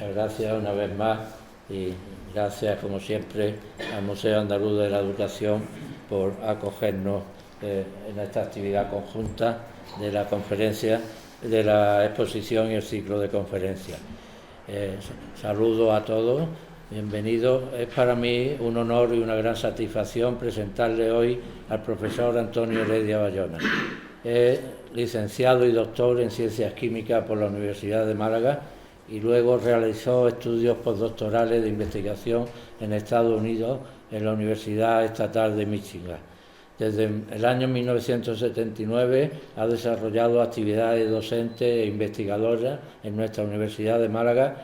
Muchas gracias una vez más y gracias, como siempre, al Museo Andaluz de la Educación por acogernos en esta actividad conjunta de la conferencia, de la exposición y el ciclo de conferencias. Saludo a todos, bienvenidos. Es para mí un honor y una gran satisfacción presentarle hoy al profesor Antonio Heredia Bayona. Es licenciado y doctor en Ciencias Químicas por la Universidad de Málaga y luego realizó estudios postdoctorales de investigación en Estados Unidos en la Universidad Estatal de Michigan. Desde el año 1979 ha desarrollado actividades docentes e investigadoras en nuestra Universidad de Málaga,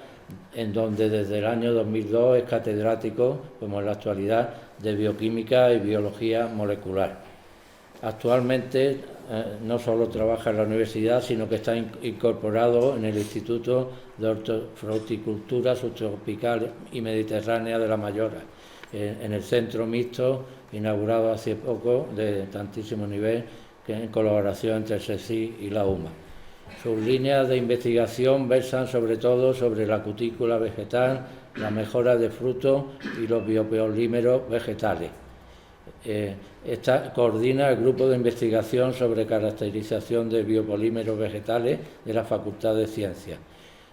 en donde desde el año 2002 es catedrático, como en la actualidad, de Bioquímica y Biología Molecular. Actualmente no solo trabaja en la universidad, sino que está incorporado en el Instituto de Hortofruticultura Subtropical y Mediterránea de La Mayora, en el centro mixto inaugurado hace poco de tantísimo nivel, que en colaboración entre el CSIC y la UMA. Sus líneas de investigación versan sobre todo sobre la cutícula vegetal, la mejora de frutos y los biopolímeros vegetales. Coordina el grupo de investigación sobre caracterización de biopolímeros vegetales de la Facultad de Ciencias.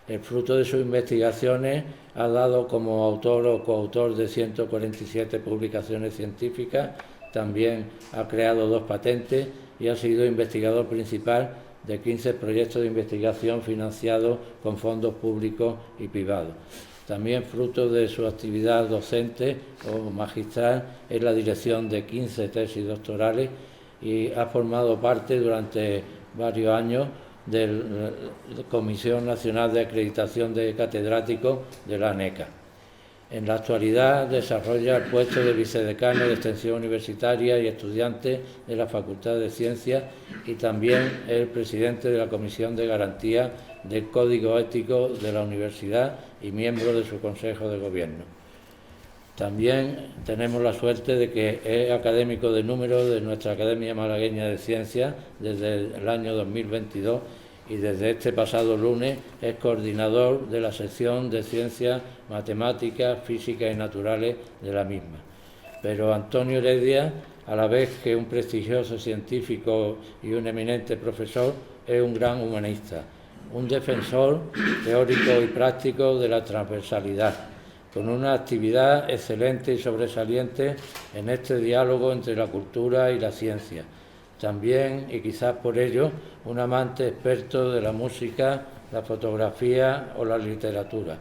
El fruto de sus investigaciones ha dado como autor o coautor de 147 publicaciones científicas, también ha creado 2 patentes y ha sido investigador principal de 15 proyectos de investigación financiados con fondos públicos y privados. También fruto de su actividad docente o magistral es la dirección de 15 tesis doctorales y ha formado parte durante varios años de la Comisión Nacional de Acreditación de Catedráticos de la ANECA. En la actualidad desarrolla el puesto de vicedecano de Extensión Universitaria y estudiante de la Facultad de Ciencias y también es el presidente de la Comisión de Garantía del Código Ético de la Universidad y miembro de su Consejo de Gobierno. También tenemos la suerte de que es académico de número de nuestra Academia Malagueña de Ciencias desde el año 2022 y desde este pasado lunes es coordinador de la sección de Ciencias, Matemáticas, Físicas y Naturales de la misma. Pero Antonio Heredia, a la vez que un prestigioso científico y un eminente profesor, es un gran humanista, un defensor teórico y práctico de la transversalidad, con una actividad excelente y sobresaliente en este diálogo entre la cultura y la ciencia. También, y quizás por ello, un amante experto de la música, la fotografía o la literatura.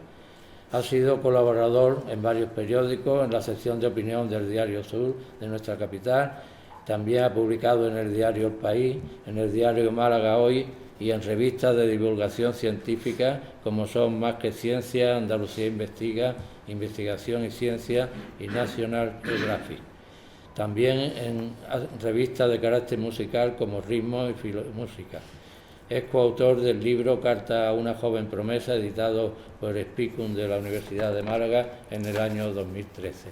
Ha sido colaborador en varios periódicos, en la sección de opinión del Diario Sur de nuestra capital. También ha publicado en el diario El País, en el diario Málaga Hoy y en revistas de divulgación científica como son Más que Ciencia, Andalucía Investiga, Investigación y Ciencia y National Geographic. También en revistas de carácter musical como Ritmo y Filomúsica. Es coautor del libro Carta a una joven promesa, editado por Spicum de la Universidad de Málaga en el año 2013.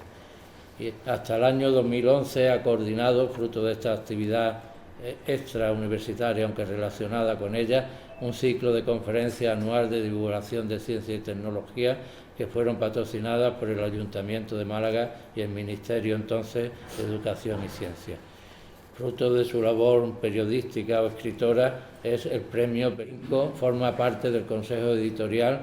Y hasta el año 2011 ha coordinado, fruto de esta actividad extrauniversitaria, aunque relacionada con ella, un ciclo de conferencias anual de divulgación de ciencia y tecnología que fueron patrocinadas por el Ayuntamiento de Málaga y el Ministerio entonces de Educación y Ciencia. Fruto de su labor periodística o escritora es el Premio Perico, forma parte del Consejo Editorial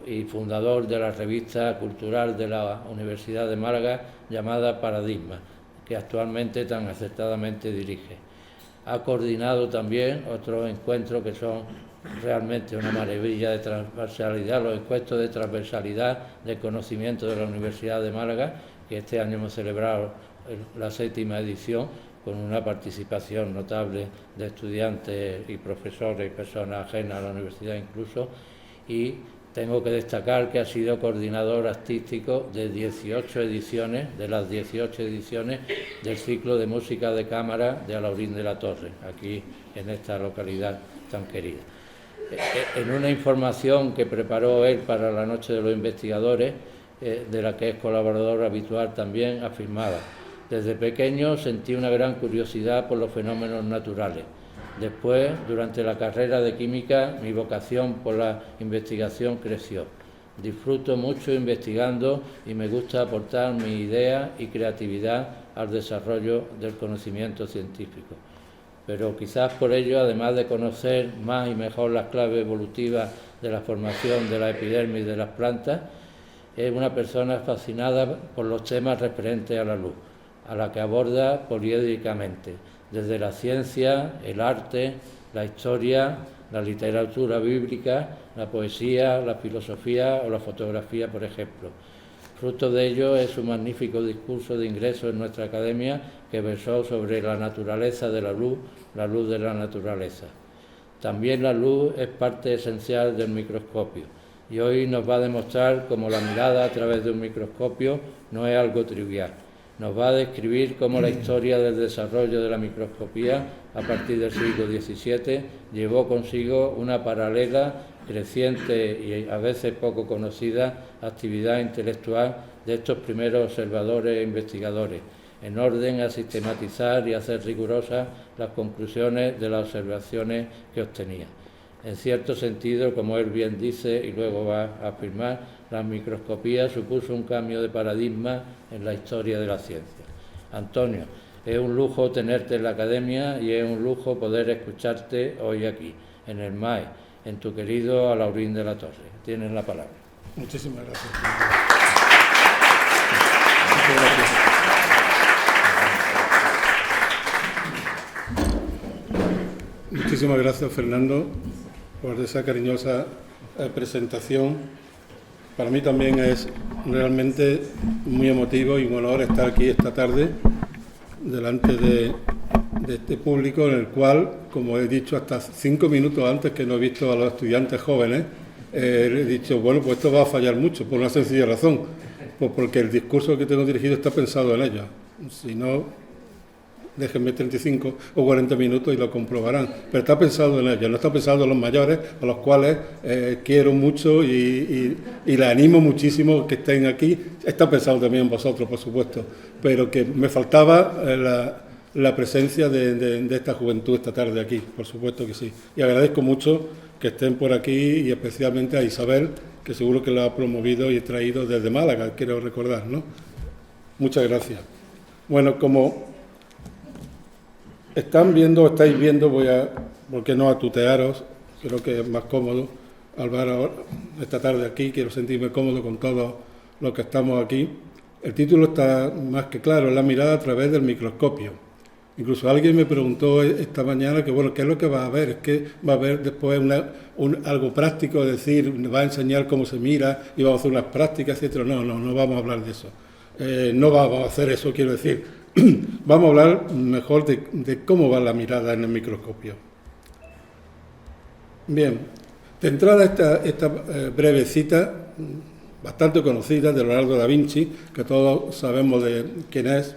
y fundador de la revista cultural de la Universidad de Málaga llamada Paradigma, que actualmente tan acertadamente dirige. Ha coordinado también otros encuentros que son realmente una maravilla de transversalidad, los encuentros de transversalidad del conocimiento de la Universidad de Málaga, que este año hemos celebrado la 7ª edición, con una participación notable de estudiantes y profesores y personas ajenas a la universidad incluso, y tengo que destacar que ha sido coordinador artístico de 18 ediciones, de las 18 ediciones del ciclo de música de cámara de Alhaurín de la Torre, aquí en esta localidad tan querida. En una información que preparó él para la Noche de los Investigadores, de la que es colaborador habitual también, afirmaba: desde pequeño sentí una gran curiosidad por los fenómenos naturales. Después, durante la carrera de química, mi vocación por la investigación creció. Disfruto mucho investigando y me gusta aportar mi idea y creatividad al desarrollo del conocimiento científico. Pero quizás por ello, además de conocer más y mejor las claves evolutivas de la formación de la epidermis de las plantas, es una persona fascinada por los temas referentes a la luz, a la que aborda poliédricamente, desde la ciencia, el arte, la historia, la literatura bíblica, la poesía, la filosofía o la fotografía, por ejemplo. Fruto de ello es su magnífico discurso de ingreso en nuestra academia, que versó sobre la naturaleza de la luz de la naturaleza. También la luz es parte esencial del microscopio, y hoy nos va a demostrar cómo la mirada a través de un microscopio no es algo trivial. Nos va a describir cómo la historia del desarrollo de la microscopía a partir del siglo XVII llevó consigo una paralela, creciente y a veces poco conocida actividad intelectual de estos primeros observadores e investigadores, en orden a sistematizar y hacer rigurosas las conclusiones de las observaciones que obtenía. En cierto sentido, como él bien dice y luego va a afirmar, la microscopía supuso un cambio de paradigma en la historia de la ciencia. Antonio, es un lujo tenerte en la academia y es un lujo poder escucharte hoy aquí, en el MAE, en tu querido Alaurín de la Torre. Tienes la palabra. Muchísimas gracias. Muchísimas gracias, Fernando, por esa cariñosa presentación. Para mí también es realmente muy emotivo y un honor estar aquí esta tarde delante de este público en el cual, como he dicho hasta 5 minutos antes que no he visto a los estudiantes jóvenes, he dicho, bueno, pues esto va a fallar mucho, por una sencilla razón, pues porque el discurso que tengo dirigido está pensado en ellos. Si no, déjenme 35 o 40 minutos y lo comprobarán, pero está pensado en ellos, no está pensado en los mayores, a los cuales quiero mucho y les animo muchísimo que estén aquí. Está pensado también en vosotros, por supuesto, pero que me faltaba la presencia de esta juventud esta tarde aquí, por supuesto que sí. Y agradezco mucho que estén por aquí y especialmente a Isabel, que seguro que lo ha promovido y traído desde Málaga, quiero recordar, ¿no? Muchas gracias. Bueno, como estáis viendo, ¿por qué no a tutearos? Creo que es más cómodo. Álvaro, esta tarde aquí, quiero sentirme cómodo con todos los que estamos aquí. El título está más que claro, es la mirada a través del microscopio. Incluso alguien me preguntó esta mañana que, bueno, ¿qué es lo que va a ver? ¿Es que va a haber después algo práctico, es decir, va a enseñar cómo se mira y vamos a hacer unas prácticas, etcétera? No vamos a hablar de eso. No vamos a hacer eso, quiero decir. Vamos a hablar mejor de cómo va la mirada en el microscopio. Bien, de entrada esta breve cita, bastante conocida, de Leonardo da Vinci, que todos sabemos de quién es,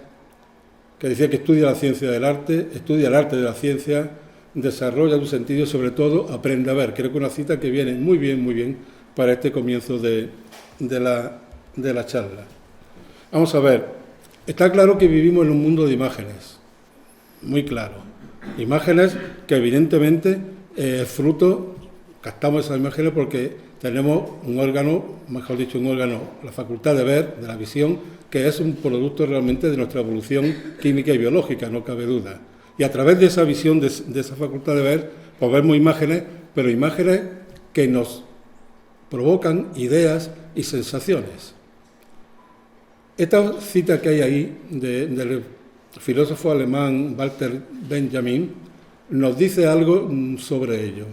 que decía que estudia la ciencia del arte, estudia el arte de la ciencia, desarrolla un sentido y sobre todo aprende a ver. Creo que una cita que viene muy bien para este comienzo de la charla. Vamos a ver, está claro que vivimos en un mundo de imágenes, muy claro. Imágenes que evidentemente fruto, captamos esas imágenes porque tenemos un órgano, la facultad de ver, de la visión, que es un producto realmente de nuestra evolución química y biológica, no cabe duda. Y a través de esa visión, de esa facultad de ver, pues vemos imágenes, pero imágenes que nos provocan ideas y sensaciones. Esta cita que hay ahí del filósofo alemán Walter Benjamin nos dice algo sobre ello.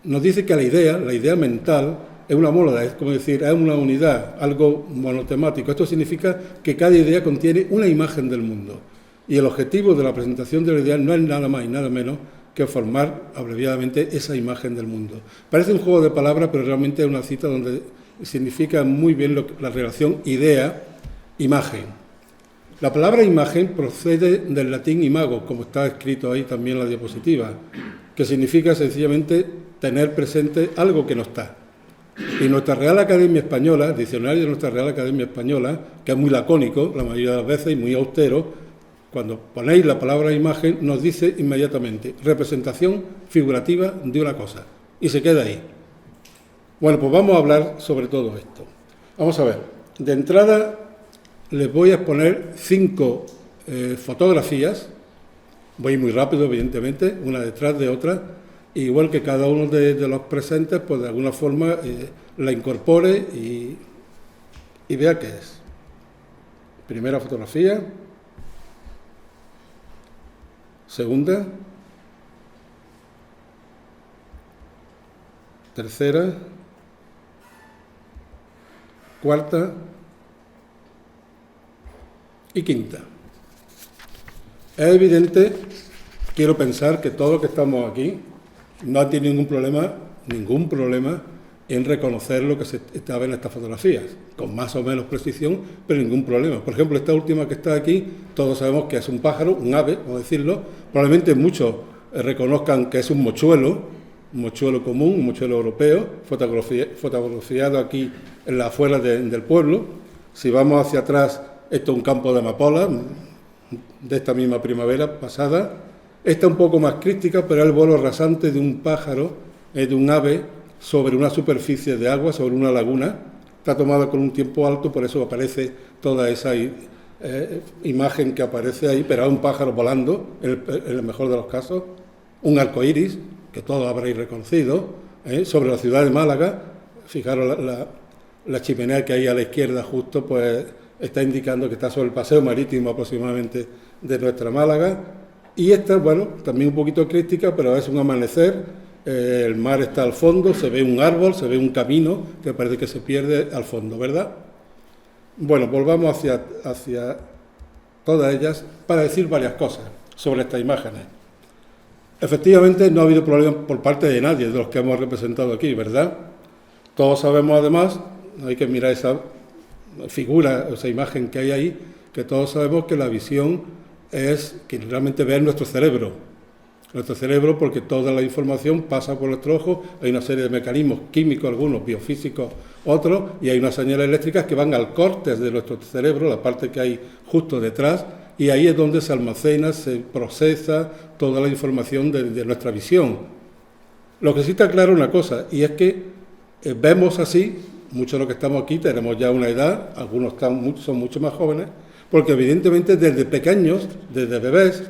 Nos dice que la idea mental es una mónada, es como decir, es una unidad, algo monotemático. Esto significa que cada idea contiene una imagen del mundo. Y el objetivo de la presentación de la idea no es nada más y nada menos que formar abreviadamente esa imagen del mundo. Parece un juego de palabras, pero realmente es una cita donde significa muy bien la relación idea-imagen. La palabra imagen procede del latín imago, como está escrito ahí también en la diapositiva, que significa sencillamente tener presente algo que no está. Y nuestra Real Academia Española, el diccionario de nuestra Real Academia Española, que es muy lacónico la mayoría de las veces y muy austero, cuando ponéis la palabra imagen nos dice inmediatamente representación figurativa de una cosa y se queda ahí. Bueno, pues vamos a hablar sobre todo esto. Vamos a ver, de entrada les voy a exponer 5 fotografías, voy muy rápido evidentemente, una detrás de otra, igual que cada uno de los presentes, pues de alguna forma la incorpore y vea qué es. Primera fotografía, segunda, tercera, cuarta y quinta. Es evidente, quiero pensar, que todos los que estamos aquí no han tenido ningún problema en reconocer lo que se estaba en estas fotografías, con más o menos precisión, pero ningún problema. Por ejemplo, esta última que está aquí, todos sabemos que es un pájaro, un ave, vamos a decirlo. Probablemente muchos reconozcan que es un mochuelo común, un mochuelo europeo, fotografiado aquí en las afueras del pueblo. Si vamos hacia atrás, esto es un campo de amapola, de esta misma primavera pasada. Esta un poco más crítica, pero es el vuelo rasante de un pájaro, de un ave, sobre una superficie de agua, sobre una laguna. Está tomada con un tiempo alto, por eso aparece toda esa imagen que aparece ahí, pero es un pájaro volando, en el mejor de los casos. Un arco iris, que todos habréis reconocido, sobre la ciudad de Málaga. Fijaros la chimenea que hay a la izquierda justo, pues está indicando que está sobre el paseo marítimo aproximadamente de nuestra Málaga. Y esta, bueno, también un poquito crítica, pero es un amanecer. El mar está al fondo, se ve un árbol, se ve un camino que parece que se pierde al fondo, ¿verdad? Bueno, volvamos hacia todas ellas para decir varias cosas sobre estas imágenes. Efectivamente, no ha habido problema por parte de nadie de los que hemos representado aquí, ¿verdad? Todos sabemos, además, hay que mirar esa figura, esa imagen que hay ahí, que todos sabemos que la visión es que realmente ver nuestro cerebro, porque toda la información pasa por nuestro ojo. Hay una serie de mecanismos químicos, algunos biofísicos, otros, y hay unas señales eléctricas que van al córtex de nuestro cerebro, la parte que hay justo detrás, y ahí es donde se almacena, se procesa toda la información de nuestra visión. Lo que sí está claro es una cosa, y es que vemos así, muchos de los que estamos aquí tenemos ya una edad, algunos son mucho más jóvenes, porque evidentemente desde pequeños, desde bebés,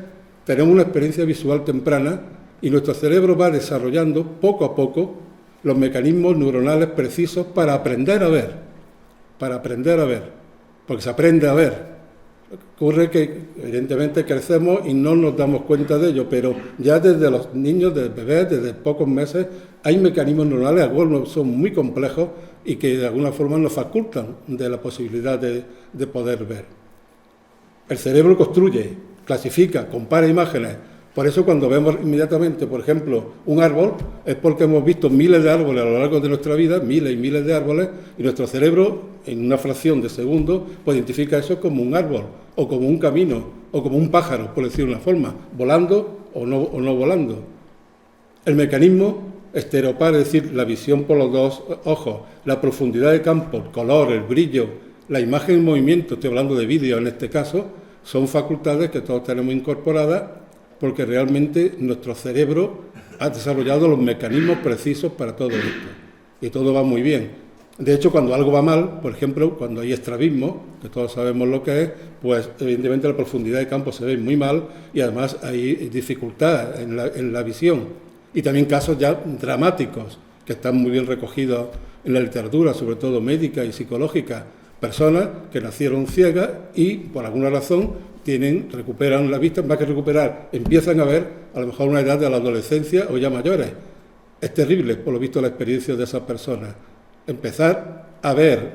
tenemos una experiencia visual temprana y nuestro cerebro va desarrollando poco a poco los mecanismos neuronales precisos para aprender a ver, porque se aprende a ver. Ocurre que evidentemente crecemos y no nos damos cuenta de ello, pero ya desde los niños, desde bebés, desde pocos meses, hay mecanismos neuronales, algunos son muy complejos y que de alguna forma nos facultan de la posibilidad de poder ver. El cerebro construye, clasifica, compara imágenes. Por eso cuando vemos inmediatamente, por ejemplo, un árbol, es porque hemos visto miles de árboles a lo largo de nuestra vida, miles y miles de árboles, y nuestro cerebro, en una fracción de segundo, pues identifica eso como un árbol, o como un camino, o como un pájaro, por decirlo de una forma, volando o no volando. El mecanismo estereopar, es decir, la visión por los dos ojos, la profundidad de campo, el color, el brillo, la imagen en movimiento, estoy hablando de vídeo en este caso, son facultades que todos tenemos incorporadas porque realmente nuestro cerebro ha desarrollado los mecanismos precisos para todo esto. Y todo va muy bien. De hecho, cuando algo va mal, por ejemplo, cuando hay estrabismo, que todos sabemos lo que es, pues evidentemente la profundidad de campo se ve muy mal y además hay dificultad en la visión. Y también casos ya dramáticos, que están muy bien recogidos en la literatura, sobre todo médica y psicológica. Personas que nacieron ciegas y por alguna razón recuperan la vista, más que recuperar, empiezan a ver a lo mejor a una edad de la adolescencia o ya mayores. Es terrible, por lo visto, la experiencia de esas personas. Empezar a ver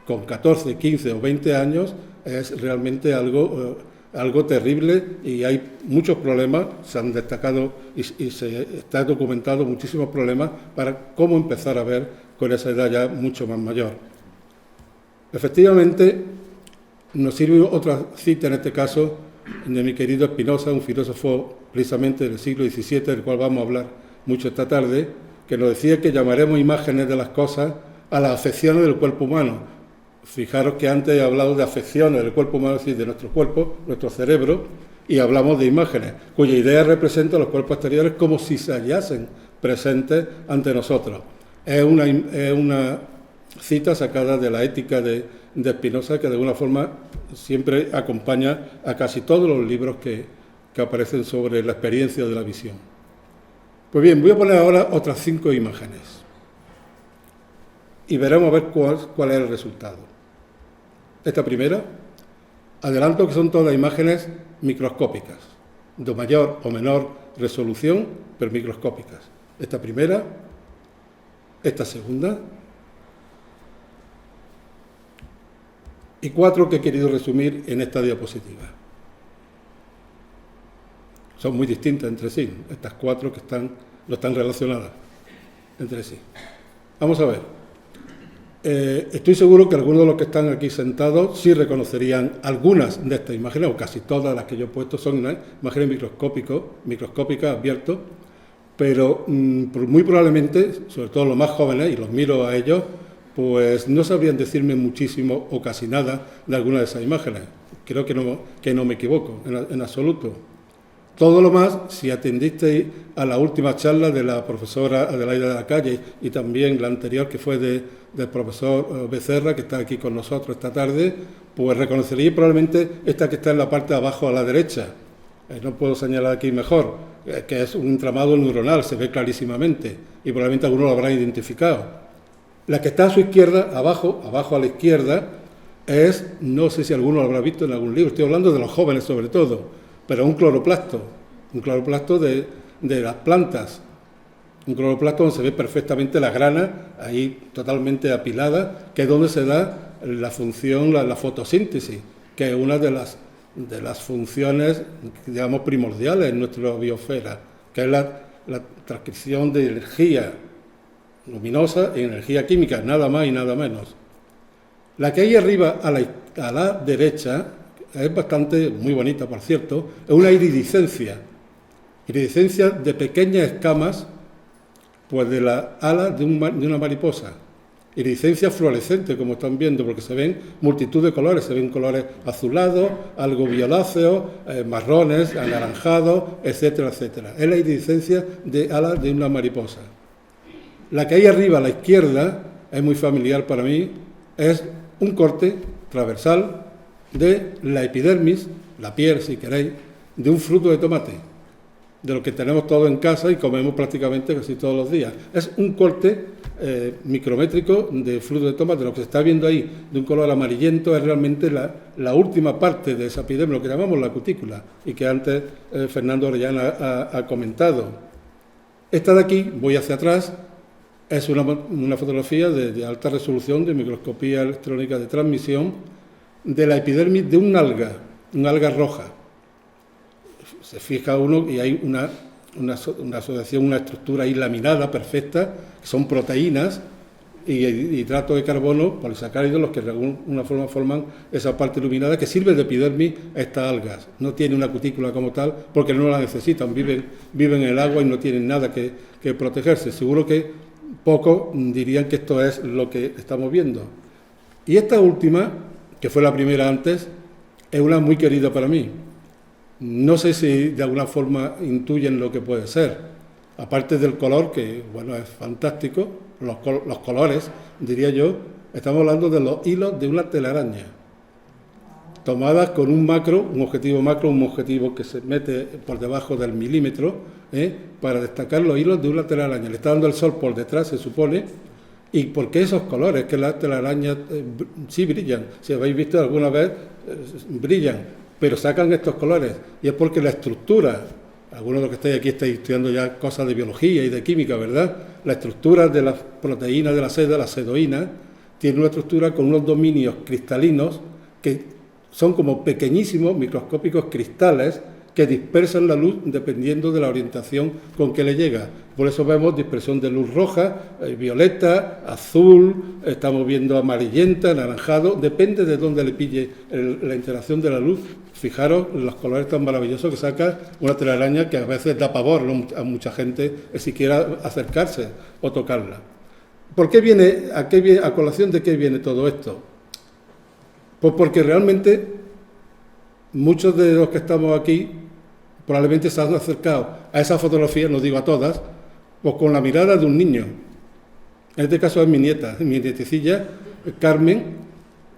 con 14, 15 o 20 años es realmente algo terrible y hay muchos problemas, se han destacado y se está documentado muchísimos problemas para cómo empezar a ver con esa edad ya mucho más mayor. Efectivamente, nos sirve otra cita en este caso de mi querido Spinoza, un filósofo precisamente del siglo XVII, del cual vamos a hablar mucho esta tarde, que nos decía que llamaremos imágenes de las cosas a las afecciones del cuerpo humano. Fijaros que antes he hablado de afecciones del cuerpo humano, es decir, de nuestro cuerpo, nuestro cerebro, y hablamos de imágenes, cuya idea representa los cuerpos exteriores como si se hallasen presentes ante nosotros. Es una cita sacada de la Ética de Spinoza, que de alguna forma siempre acompaña a casi todos los libros que aparecen sobre la experiencia de la visión. Pues bien, voy a poner ahora otras 5 imágenes y veremos a ver cuál es el resultado. Esta primera, adelanto que son todas imágenes microscópicas, de mayor o menor resolución, pero microscópicas. Esta primera, esta segunda, y 4 que he querido resumir en esta diapositiva. Son muy distintas entre sí, estas 4 que no están relacionadas entre sí. Vamos a ver. Estoy seguro que algunos de los que están aquí sentados sí reconocerían algunas de estas imágenes, o casi todas las que yo he puesto son imágenes microscópicas, abiertas, pero muy probablemente, sobre todo los más jóvenes, y los miro a ellos, pues no sabrían decirme muchísimo o casi nada de alguna de esas imágenes. Creo que no me equivoco en absoluto. Todo lo más, si atendisteis a la última charla de la profesora Adelaida de la Calle y también la anterior que fue del profesor Becerra, que está aquí con nosotros esta tarde, pues reconoceríais probablemente esta que está en la parte de abajo a la derecha. No puedo señalar aquí mejor, que es un entramado neuronal, se ve clarísimamente y probablemente algunos lo habrán identificado. La que está a su izquierda, abajo a la izquierda, es, no sé si alguno lo habrá visto en algún libro, estoy hablando de los jóvenes sobre todo, pero un cloroplasto de las plantas, un cloroplasto donde se ve perfectamente la grana, ahí totalmente apilada, que es donde se da la función, la fotosíntesis, que es una de las funciones, digamos, primordiales en nuestra biosfera, que es la transcripción de energía luminosa y energía química, nada más y nada menos. La que hay arriba a la derecha es muy bonita, por cierto, es una iridiscencia de pequeñas escamas, pues de la ala de una mariposa. Iridiscencia fluorescente, como están viendo, porque se ven multitud de colores, se ven colores azulados, algo violáceos, marrones, anaranjados, etcétera, etcétera. Es la iridiscencia de alas de una mariposa. La que hay arriba a la izquierda, es muy familiar para mí, es un corte transversal de la epidermis, la piel si queréis, de un fruto de tomate, de lo que tenemos todos en casa y comemos prácticamente casi todos los días. Es un corte micrométrico de fruto de tomate. Lo que se está viendo ahí de un color amarillento es realmente la última parte de esa epidermis, lo que llamamos la cutícula, y que antes Fernando Orellana ha comentado. Esta de aquí, voy hacia atrás, es una fotografía de alta resolución de microscopía electrónica de transmisión de la epidermis de un alga roja. Se fija uno y hay una asociación, una estructura ahí laminada, perfecta, que son proteínas y hidratos de carbono, polisacáridos, los que de alguna forma forman esa parte iluminada que sirve de epidermis a estas algas. No tiene una cutícula como tal porque no la necesitan, viven en el agua y no tienen nada que protegerse. Seguro que pocos dirían que esto es lo que estamos viendo. Y esta última, que fue la primera antes, es una muy querida para mí. No sé si de alguna forma intuyen lo que puede ser. Aparte del color, que bueno, es fantástico, los colores, diría yo, estamos hablando de los hilos de una telaraña, tomadas con un objetivo que se mete por debajo del milímetro, para destacar los hilos de una telaraña. Le está dando el sol por detrás, se supone. ¿Y por qué esos colores? Que las telarañas sí brillan, si habéis visto alguna vez, brillan, pero sacan estos colores. Y es porque la estructura, algunos de los que estáis aquí estáis estudiando ya cosas de biología y de química, ¿verdad? La estructura de las proteínas de la seda, la sedoína, tiene una estructura con unos dominios cristalinos que son como pequeñísimos, microscópicos cristales que dispersan la luz dependiendo de la orientación con que le llega. Por eso vemos dispersión de luz roja, violeta, azul, estamos viendo amarillenta, anaranjado, depende de dónde le pille la interacción de la luz. Fijaros los colores tan maravillosos que saca una telaraña que a veces da pavor, ¿no?, a mucha gente siquiera acercarse o tocarla. ¿Por qué viene, a colación de qué viene todo esto? Pues porque realmente muchos de los que estamos aquí probablemente se han acercado a esa fotografía, no digo a todas, pues con la mirada de un niño. En este caso es mi nieta, mi nietecilla, Carmen,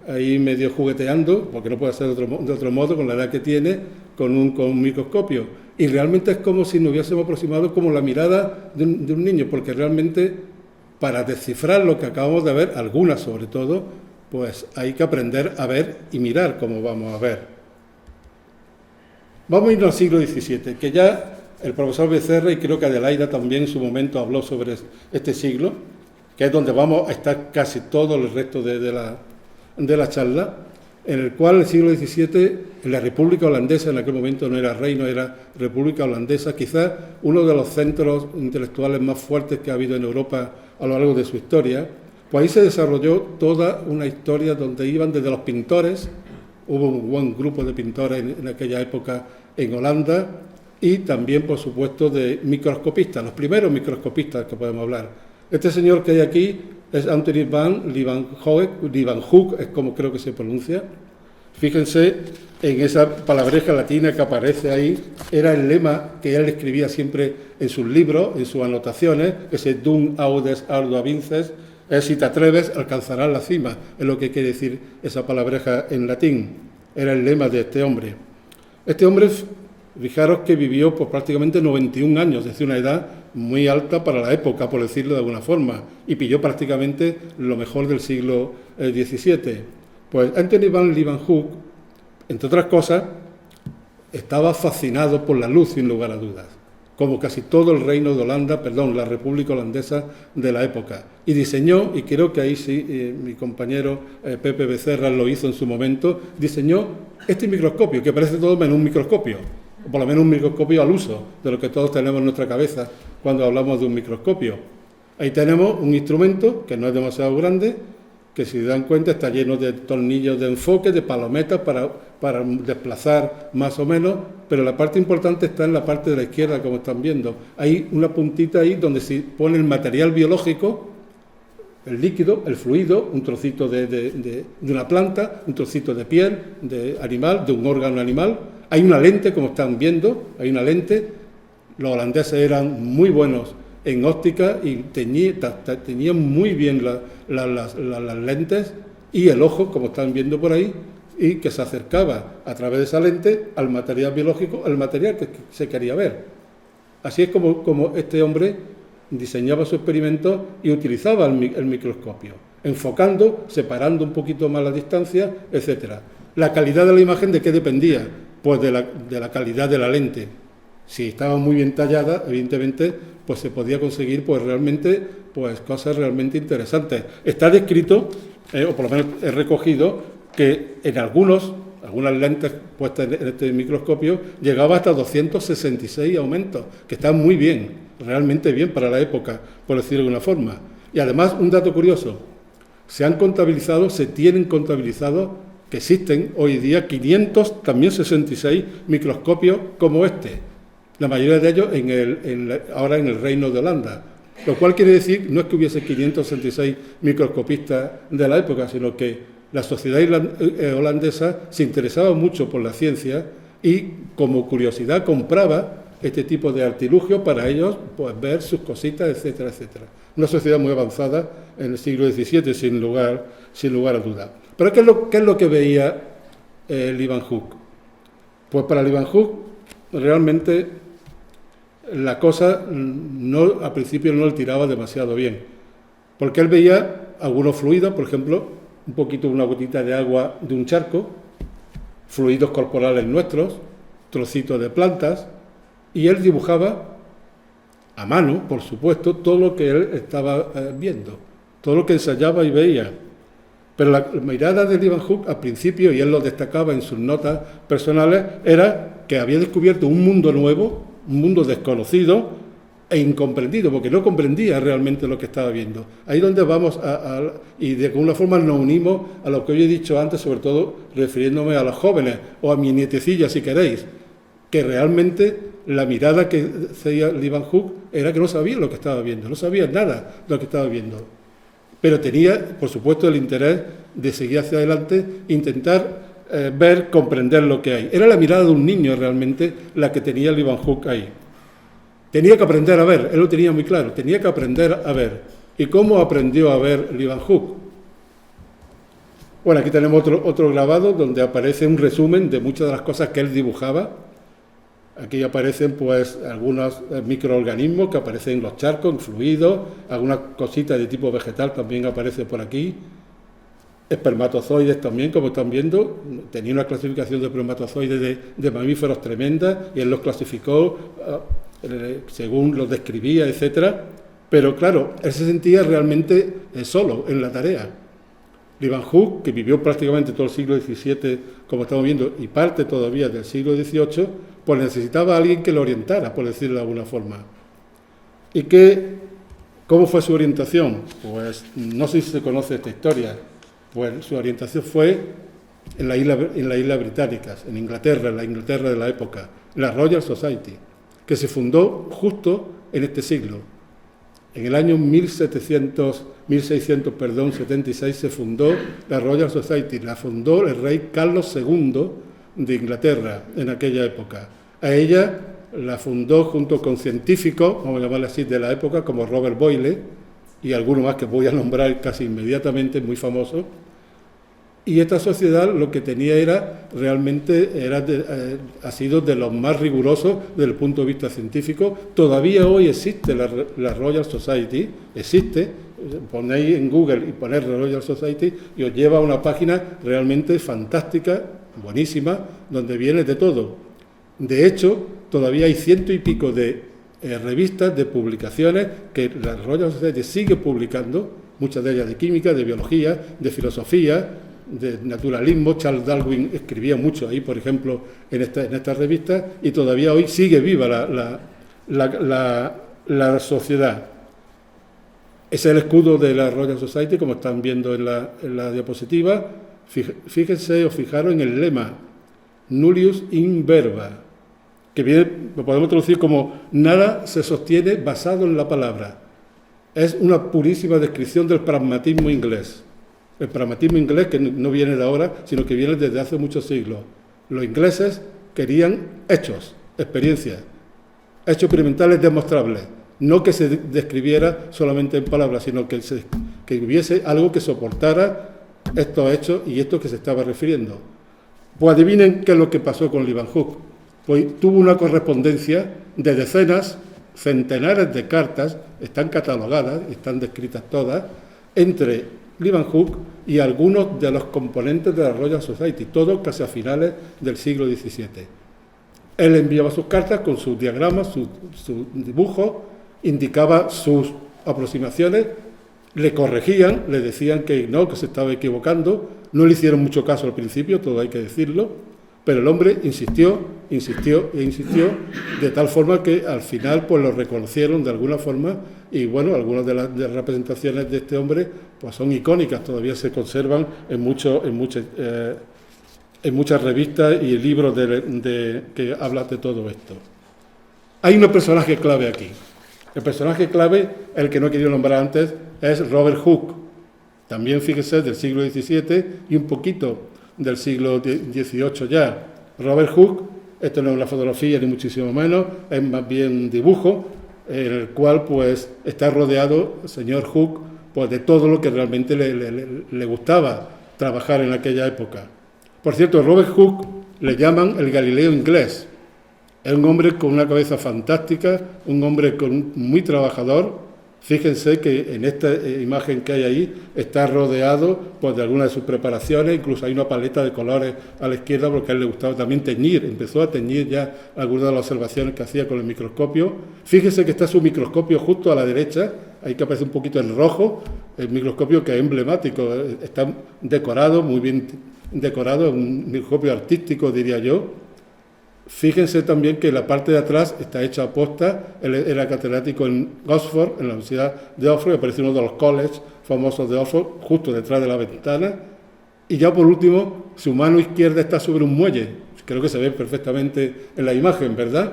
ahí medio jugueteando, porque no puede ser de otro modo, con la edad que tiene, con un microscopio. Y realmente es como si nos hubiésemos aproximado como la mirada de un niño, porque realmente para descifrar lo que acabamos de ver, algunas sobre todo, pues hay que aprender a ver y mirar como vamos a ver. Vamos a irnos al siglo XVII, que ya el profesor Becerra y creo que Adelaida también en su momento habló sobre este siglo, que es donde vamos a estar casi todo el resto de la charla, en el cual el siglo XVII, en la República Holandesa, en aquel momento no era reino, era República Holandesa, quizás uno de los centros intelectuales más fuertes que ha habido en Europa a lo largo de su historia, pues ahí se desarrolló toda una historia donde iban desde los pintores, hubo un buen grupo de pintores en aquella época en Holanda, y también, por supuesto, de microscopistas, los primeros microscopistas que podemos hablar. Este señor que hay aquí es Anthony van Leeuwenhoek, es como creo que se pronuncia. Fíjense en esa palabreja latina que aparece ahí, era el lema que él escribía siempre en sus libros, en sus anotaciones, ese Dum audes ardua vinces, es si te atreves alcanzarás la cima, es lo que quiere decir esa palabreja en latín, era el lema de este hombre. Este hombre, fijaros que vivió por prácticamente 91 años, es decir, una edad muy alta para la época, por decirlo de alguna forma, y pilló prácticamente lo mejor del siglo XVII. Pues Anthony van Leeuwenhoek, entre otras cosas, estaba fascinado por la luz, sin lugar a dudas, como casi todo el reino de Holanda, la República Holandesa de la época, y diseñó, y creo que ahí sí, mi compañero Pepe Becerra lo hizo en su momento, diseñó este microscopio, que parece todo menos un microscopio, o por lo menos un microscopio al uso, de lo que todos tenemos en nuestra cabeza cuando hablamos de un microscopio. Ahí tenemos un instrumento que no es demasiado grande, que si se dan cuenta está lleno de tornillos de enfoque, de palometas para desplazar más o menos, pero la parte importante está en la parte de la izquierda, como están viendo. Hay una puntita ahí donde se pone el material biológico, el líquido, el fluido, un trocito de una planta, un trocito de piel, de animal, de un órgano animal. Hay una lente, como están viendo, hay una lente. Los holandeses eran muy buenos en óptica y tenían muy bien las lentes y el ojo, como están viendo por ahí, y que se acercaba a través de esa lente al material biológico, al material que se quería ver. Así es como este hombre diseñaba su experimento y utilizaba el microscopio, enfocando, separando un poquito más la distancia, etcétera. La calidad de la imagen, ¿de qué dependía? Pues de la calidad de la lente. Si estaba muy bien tallada, evidentemente, pues se podía conseguir pues realmente pues cosas realmente interesantes. Está descrito, o por lo menos he recogido, que en algunas lentes puestas en este microscopio llegaba hasta 266 aumentos, que están muy bien, realmente bien para la época, por decirlo de alguna forma. Y además, un dato curioso, se tienen contabilizados que existen hoy día 566 microscopios como este. La mayoría de ellos ahora en el Reino de Holanda, lo cual quiere decir, no es que hubiese 566 microscopistas de la época, sino que la sociedad holandesa se interesaba mucho por la ciencia y como curiosidad compraba este tipo de artilugios para ellos pues, ver sus cositas, etcétera, etcétera. Una sociedad muy avanzada en el siglo XVII, sin lugar a duda. Pero ¿qué es lo que veía Leeuwenhoek? Pues para Leeuwenhoek realmente la cosa al principio no le tiraba demasiado bien, porque él veía algunos fluidos, por ejemplo, un poquito, una gotita de agua de un charco, fluidos corporales nuestros, trocitos de plantas, y él dibujaba a mano, por supuesto, todo lo que él estaba viendo, todo lo que ensayaba y veía. Pero la mirada de Leeuwenhoek al principio, y él lo destacaba en sus notas personales, era que había descubierto un mundo nuevo, un mundo desconocido e incomprendido, porque no comprendía realmente lo que estaba viendo. Ahí donde vamos y de alguna forma nos unimos a lo que hoy he dicho antes, sobre todo refiriéndome a los jóvenes o a mi nietecilla, si queréis, que realmente la mirada que hacía Leeuwenhoek era que no sabía lo que estaba viendo, no sabía nada de lo que estaba viendo. Pero tenía, por supuesto, el interés de seguir hacia adelante, intentar ver, comprender lo que hay. Era la mirada de un niño realmente la que tenía Leeuwenhoek ahí. Tenía que aprender a ver, él lo tenía muy claro, tenía que aprender a ver. ¿Y cómo aprendió a ver Leeuwenhoek? Bueno, aquí tenemos otro grabado donde aparece un resumen de muchas de las cosas que él dibujaba. Aquí aparecen pues algunos microorganismos que aparecen en los charcos, en fluidos, algunas cositas de tipo vegetal también aparecen por aquí. Espermatozoides también, como están viendo, tenía una clasificación de espermatozoides de mamíferos tremenda y él los clasificó según los describía, etcétera. Pero claro, él se sentía realmente solo en la tarea. Leeuwenhoek, que vivió prácticamente todo el siglo XVII, como estamos viendo, y parte todavía del siglo XVIII, pues necesitaba a alguien que lo orientara, por decirlo de alguna forma. ¿Y cómo fue su orientación? Pues no sé si se conoce esta historia. Pues su orientación fue en las Islas Británicas, en Inglaterra, en la Inglaterra de la época, la Royal Society, que se fundó justo en este siglo. En el año 1676 se fundó la Royal Society, la fundó el rey Carlos II de Inglaterra en aquella época. A ella la fundó junto con científicos, vamos a llamarle así, de la época, como Robert Boyle, y alguno más que voy a nombrar casi inmediatamente, muy famoso. Y esta sociedad lo que tenía ha sido de los más rigurosos desde el punto de vista científico. Todavía hoy existe la Royal Society, existe, ponéis en Google y ponéis Royal Society y os lleva a una página realmente fantástica, buenísima, donde viene de todo. De hecho, todavía hay 100 y pico de revistas, de publicaciones que la Royal Society sigue publicando, muchas de ellas de química, de biología, de filosofía, de naturalismo. Charles Darwin escribía mucho ahí, por ejemplo, en esta revista, y todavía hoy sigue viva la sociedad. Ese es el escudo de la Royal Society, como están viendo en la diapositiva. Fíjense o fijaros en el lema, Nullius in verba, que lo podemos traducir como nada se sostiene basado en la palabra. Es una purísima descripción del pragmatismo inglés. El pragmatismo inglés, que no viene de ahora, sino que viene desde hace muchos siglos. Los ingleses querían hechos, experiencias, hechos experimentales demostrables, no que se describiera solamente en palabras, sino que hubiese algo que soportara estos hechos y esto que se estaba refiriendo. Pues adivinen qué es lo que pasó con Leeuwenhoek. Pues tuvo una correspondencia de decenas, centenares de cartas, están catalogadas, están descritas todas, entre Leeuwenhoek y algunos de los componentes de la Royal Society, todos casi a finales del siglo XVII. Él enviaba sus cartas con sus diagramas, sus dibujos, indicaba sus aproximaciones, le corregían, le decían que se estaba equivocando, no le hicieron mucho caso al principio, todo hay que decirlo, pero el hombre insistió, de tal forma que al final pues lo reconocieron de alguna forma, y bueno, algunas de las representaciones de este hombre pues son icónicas, todavía se conservan en muchas revistas y libros que hablan de todo esto. Hay un personaje clave aquí. El personaje clave, el que no he querido nombrar antes, es Robert Hooke, también fíjese del siglo XVII y un poquito del siglo XVIII ya. Robert Hooke, esto no es una fotografía ni muchísimo menos, es más bien un dibujo en el cual pues está rodeado el señor Hooke pues de todo lo que realmente le gustaba trabajar en aquella época. Por cierto, Robert Hooke le llaman el Galileo inglés. Es un hombre con una cabeza fantástica, un hombre muy trabajador. Fíjense que en esta imagen que hay ahí está rodeado pues, de algunas de sus preparaciones, incluso hay una paleta de colores a la izquierda porque a él le gustaba también teñir, empezó a teñir ya algunas de las observaciones que hacía con el microscopio. Fíjense que está su microscopio justo a la derecha, ahí que aparece un poquito en rojo, el microscopio que es emblemático, está decorado, muy bien decorado, un microscopio artístico diría yo. Fíjense también que la parte de atrás está hecha a posta, él era catedrático en Oxford, en la Universidad de Oxford, y aparece uno de los colleges famosos de Oxford, justo detrás de la ventana, y ya por último, su mano izquierda está sobre un muelle, creo que se ve perfectamente en la imagen, ¿verdad?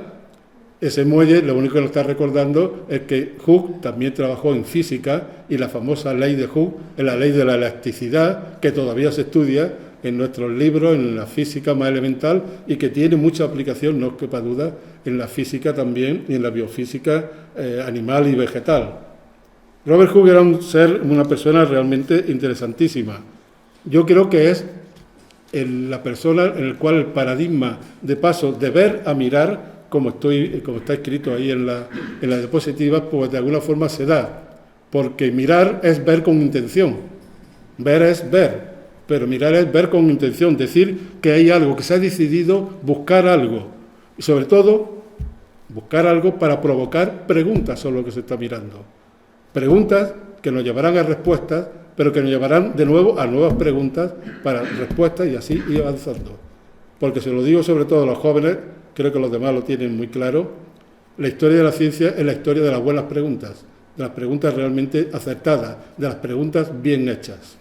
Ese muelle, lo único que nos está recordando es que Hooke también trabajó en física, y la famosa ley de Hooke es la ley de la elasticidad, que todavía se estudia en nuestros libros, en la física más elemental, y que tiene mucha aplicación, no quepa duda, en la física también y en la biofísica animal y vegetal. Robert Hooke era una persona realmente interesantísima. Yo creo que es la persona en la cual el paradigma de paso de ver a mirar, como está escrito ahí en la diapositiva, pues de alguna forma se da. Porque mirar es ver con intención. Ver es ver, pero mirar es ver con intención. Decir que hay algo, que se ha decidido buscar algo. Y sobre todo, buscar algo para provocar preguntas sobre lo que se está mirando. Preguntas que nos llevarán a respuestas, pero que nos llevarán de nuevo a nuevas preguntas para respuestas y así ir avanzando. Porque se lo digo sobre todo a los jóvenes, creo que los demás lo tienen muy claro, la historia de la ciencia es la historia de las buenas preguntas, de las preguntas realmente acertadas, de las preguntas bien hechas.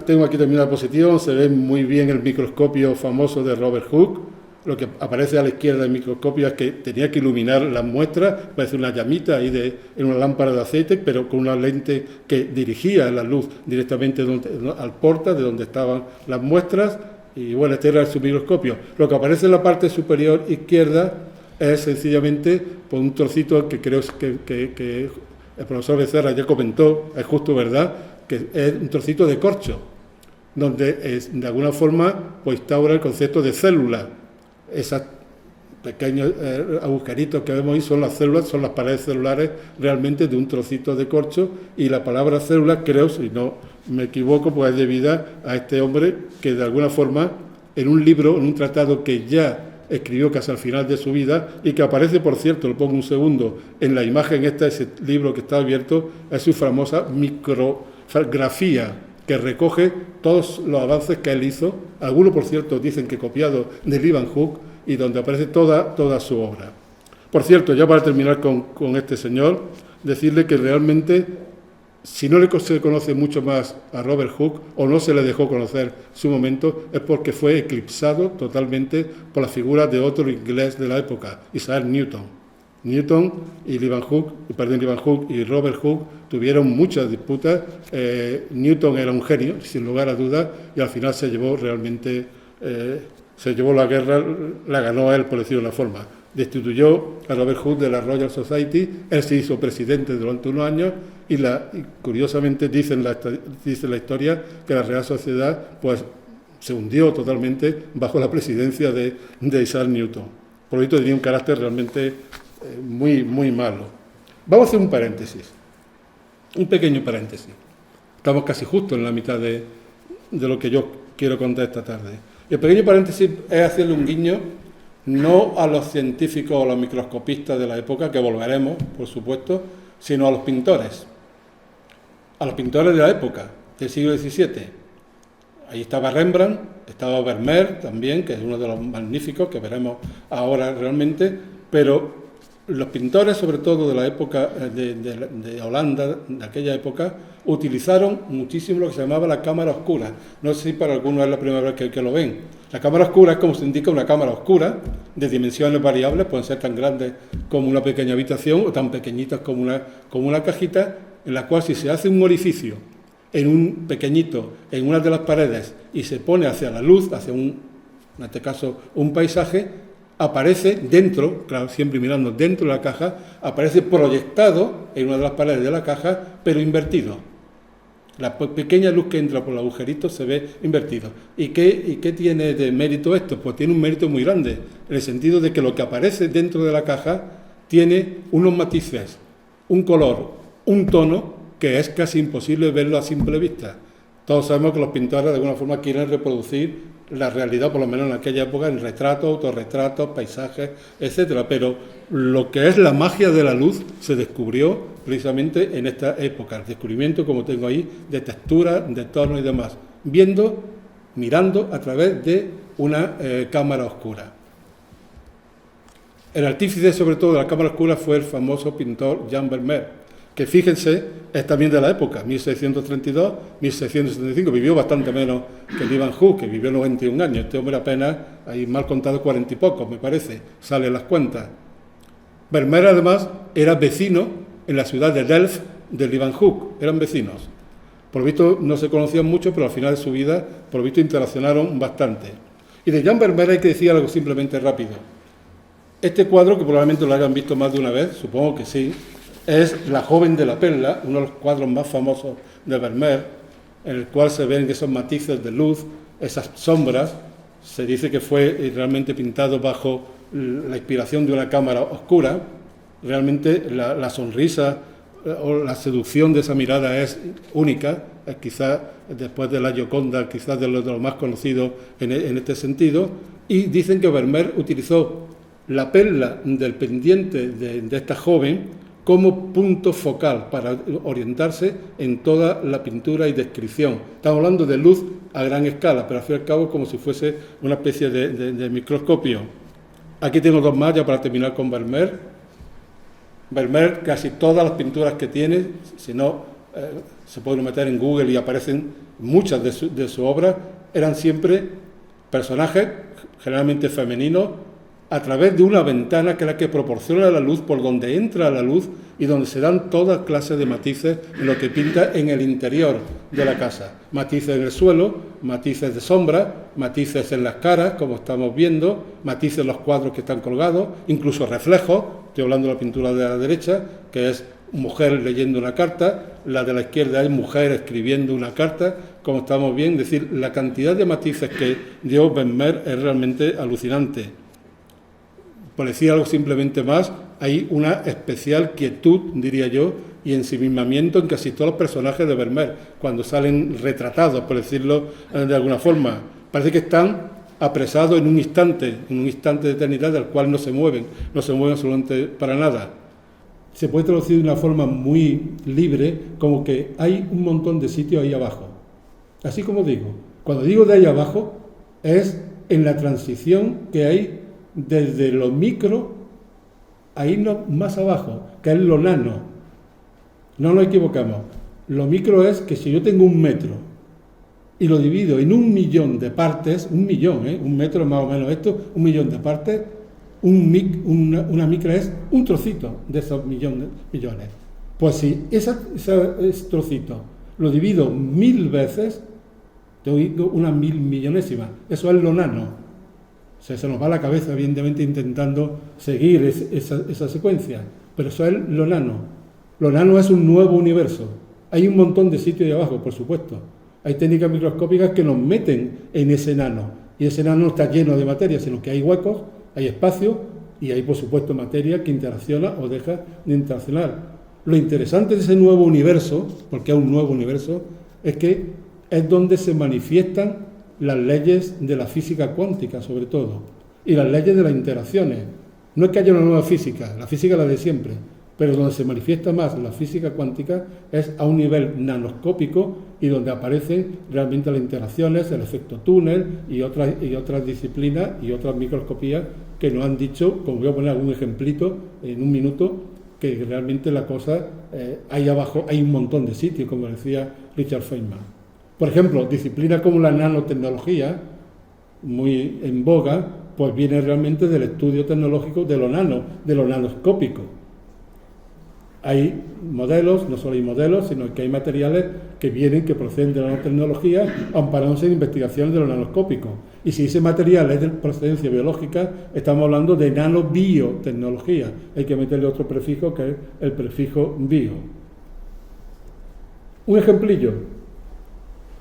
Tengo aquí también una diapositiva, se ve muy bien el microscopio famoso de Robert Hooke. Lo que aparece a la izquierda del microscopio es que tenía que iluminar las muestras, parece una llamita ahí en una lámpara de aceite, pero con una lente que dirigía la luz directamente al porta de donde estaban las muestras, y bueno, este era su microscopio. Lo que aparece en la parte superior izquierda es sencillamente pues, un trocito que creo que el profesor Becerra ya comentó, es justo verdad, que es un trocito de corcho, donde de alguna forma pues, instaura el concepto de célula. Esos pequeños agujeritos que vemos ahí son las células, son las paredes celulares realmente de un trocito de corcho, y la palabra célula, creo, si no me equivoco, pues es debida a este hombre que de alguna forma en un libro, en un tratado que ya escribió casi al final de su vida y que aparece, por cierto, lo pongo un segundo, en la imagen ese libro que está abierto, es su famosa micrografía, que recoge todos los avances que él hizo, algunos, por cierto, dicen que copiado de Leeuwenhoek, Hooke, y donde aparece toda su obra. Por cierto, ya para terminar con este señor, decirle que realmente, si no se conoce mucho más a Robert Hooke, o no se le dejó conocer su momento, es porque fue eclipsado totalmente por la figura de otro inglés de la época, Isaac Newton. Newton y Leeuwenhoek y Robert Hooke tuvieron muchas disputas. Newton era un genio, sin lugar a dudas, y al final se llevó la guerra, la ganó él, por decirlo de una forma. Destituyó a Robert Hooke de la Royal Society, él se hizo presidente durante unos años y curiosamente dice la historia que la Real Sociedad pues, se hundió totalmente bajo la presidencia de Isaac Newton. Por lo tanto, tenía un carácter realmente muy, muy malo. Vamos a hacer un paréntesis, un pequeño paréntesis. Estamos casi justo en la mitad de lo que yo quiero contar esta tarde. Y el pequeño paréntesis es hacerle un guiño no a los científicos o a los microscopistas de la época, que volveremos, por supuesto, sino a los pintores. A los pintores de la época, del siglo XVII. Ahí estaba Rembrandt, estaba Vermeer también, que es uno de los magníficos que veremos ahora realmente, pero los pintores, sobre todo de la época de Holanda, de aquella época, utilizaron muchísimo lo que se llamaba la cámara oscura. No sé si para algunos es la primera vez que lo ven. La cámara oscura es, como se indica, una cámara oscura de dimensiones variables, pueden ser tan grandes como una pequeña habitación o tan pequeñitas como una cajita, en la cual si se hace un orificio en un pequeñito, en una de las paredes, y se pone hacia la luz, hacia en este caso, un paisaje, aparece dentro, claro, siempre mirando dentro de la caja, aparece proyectado en una de las paredes de la caja, pero invertido. La pequeña luz que entra por el agujerito se ve invertido. ¿Y qué tiene de mérito esto? Pues tiene un mérito muy grande, en el sentido de que lo que aparece dentro de la caja tiene unos matices, un color, un tono, que es casi imposible verlo a simple vista. Todos sabemos que los pintores de alguna forma quieren reproducir la realidad, por lo menos en aquella época, en retratos, autorretratos, paisajes, etcétera. Pero lo que es la magia de la luz se descubrió precisamente en esta época. El descubrimiento, como tengo ahí, de textura, de tono y demás, mirando a través de una cámara oscura. El artífice, sobre todo, de la cámara oscura fue el famoso pintor Jan Vermeer, que fíjense, es también de la época, 1632, 1675, vivió bastante menos que Leeuwenhoek, que vivió 91 años, este hombre apenas, hay mal contado 40 y pocos, me parece, salen las cuentas. Vermeer, además, era vecino en la ciudad de Delft de Leeuwenhoek, eran vecinos. Por lo visto no se conocían mucho, pero al final de su vida, por lo visto interaccionaron bastante. Y de Jan Vermeer hay que decir algo simplemente rápido. Este cuadro, que probablemente lo hayan visto más de una vez, supongo que sí, es La joven de la perla, uno de los cuadros más famosos de Vermeer, en el cual se ven esos matices de luz, esas sombras. Se dice que fue realmente pintado bajo la inspiración de una cámara oscura. Realmente la sonrisa o la seducción de esa mirada es única, quizás después de la Gioconda, quizás de lo más conocido en este sentido. Y dicen que Vermeer utilizó la perla del pendiente de esta joven como punto focal para orientarse en toda la pintura y descripción. Estamos hablando de luz a gran escala, pero al fin y al cabo como si fuese una especie de microscopio. Aquí tengo dos más ya para terminar con Vermeer. Vermeer, casi todas las pinturas que tiene, si no, se pueden meter en Google y aparecen muchas de su obra, eran siempre personajes, generalmente femeninos, a través de una ventana que es la que proporciona la luz, por donde entra la luz y donde se dan todas clases de matices en lo que pinta en el interior de la casa. Matices en el suelo, matices de sombra, matices en las caras, como estamos viendo, matices en los cuadros que están colgados, incluso reflejos. Estoy hablando de la pintura de la derecha, que es mujer leyendo una carta, la de la izquierda es mujer escribiendo una carta, como estamos viendo. Es decir, la cantidad de matices que dio Vermeer es realmente alucinante. Por decir algo simplemente más, hay una especial quietud, diría yo, y ensimismamiento en casi todos los personajes de Vermeer, cuando salen retratados, por decirlo de alguna forma. Parece que están apresados en un instante de eternidad del cual no se mueven absolutamente para nada. Se puede traducir de una forma muy libre, como que hay un montón de sitios ahí abajo. Así como digo, cuando digo de ahí abajo, es en la transición que hay desde lo micro a irnos más abajo, que es lo nano. No nos equivocamos. Lo micro es que si yo tengo 1 metro y lo divido en 1.000.000 de partes, 1 millón, un metro es más o menos esto, 1 millón de partes, una micra es un trocito de esos millones. Pues si ese trocito lo divido 1000 veces, te digo una 1000.000.000ésima. Eso es lo nano. Se nos va la cabeza, evidentemente, intentando seguir esa secuencia. Pero eso es lo nano. Lo nano es un nuevo universo. Hay un montón de sitios ahí abajo, por supuesto. Hay técnicas microscópicas que nos meten en ese nano. Y ese nano no está lleno de materia, sino que hay huecos, hay espacio y hay, por supuesto, materia que interacciona o deja de interaccionar. Lo interesante de ese nuevo universo, porque es un nuevo universo, es que es donde se manifiestan las leyes de la física cuántica, sobre todo, y las leyes de las interacciones. No es que haya una nueva física, la física es la de siempre, pero donde se manifiesta más la física cuántica es a un nivel nanoscópico y donde aparecen realmente las interacciones, el efecto túnel y otras disciplinas y otras microscopías que nos han dicho, como voy a poner algún ejemplito en un minuto, que realmente la cosa, ahí abajo hay un montón de sitios, como decía Richard Feynman. Por ejemplo, disciplinas como la nanotecnología, muy en boga, pues viene realmente del estudio tecnológico de lo nanoscópico. Hay modelos, no solo hay modelos, sino que hay materiales que proceden de la nanotecnología, amparándose en investigaciones de lo nanoscópico. Y si ese material es de procedencia biológica, estamos hablando de nanobiotecnología. Hay que meterle otro prefijo, que es el prefijo bio. Un ejemplillo.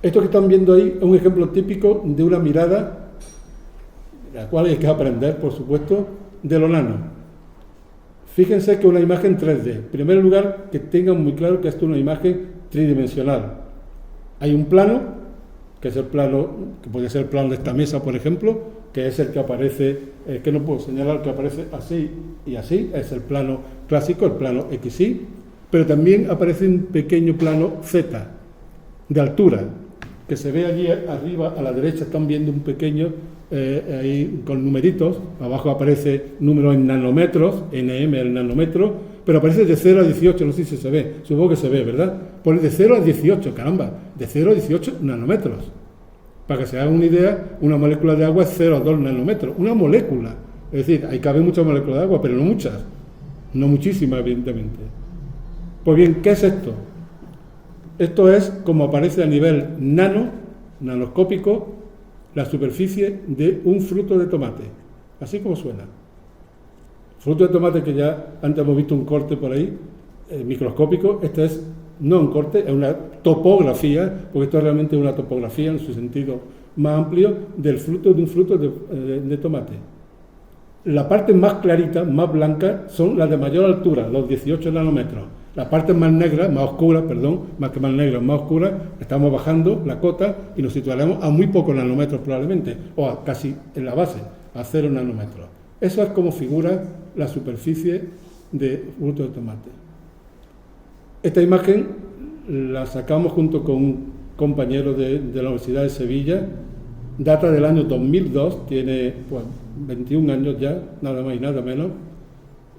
Esto que están viendo ahí es un ejemplo típico de una mirada, de la cual hay que aprender, por supuesto, de lo nano. Fíjense que es una imagen 3D. En primer lugar, que tengan muy claro que esto es una imagen tridimensional. Hay un plano, que es el plano, que puede ser el plano de esta mesa, por ejemplo, que es el que aparece, que no puedo señalar, que aparece así y así, es el plano clásico, el plano XY, pero también aparece un pequeño plano Z, de altura, que se ve allí arriba a la derecha. Están viendo un pequeño ahí con numeritos, abajo aparece números en nanómetros, NM el nanómetro, pero aparece de 0 a 18, no sé si se ve, supongo que se ve, ¿verdad? Pone de 0 a 18, caramba, de 0 a 18 nanómetros. Para que se hagan una idea, una molécula de agua es 0,2 nanómetros, una molécula. Es decir, ahí caben muchas moléculas de agua, pero no muchas, no muchísimas, evidentemente. Pues bien, ¿qué es esto? Esto es como aparece a nivel nanoscópico, la superficie de un fruto de tomate, así como suena. Fruto de tomate que ya antes hemos visto un corte por ahí, microscópico. Este es no un corte, es una topografía, porque esto es realmente una topografía en su sentido más amplio del fruto de un fruto de tomate. La parte más clarita, más blanca, son las de mayor altura, los 18 nanómetros. La parte más negra, más oscura, más que más negra, más oscura, estamos bajando la cota y nos situaremos a muy pocos nanómetros probablemente, o a casi en la base, a 0 nanómetros. Eso es como figura la superficie de fruto de tomate. Esta imagen la sacamos junto con un compañero de la Universidad de Sevilla, data del año 2002, tiene 21 años ya, nada más y nada menos.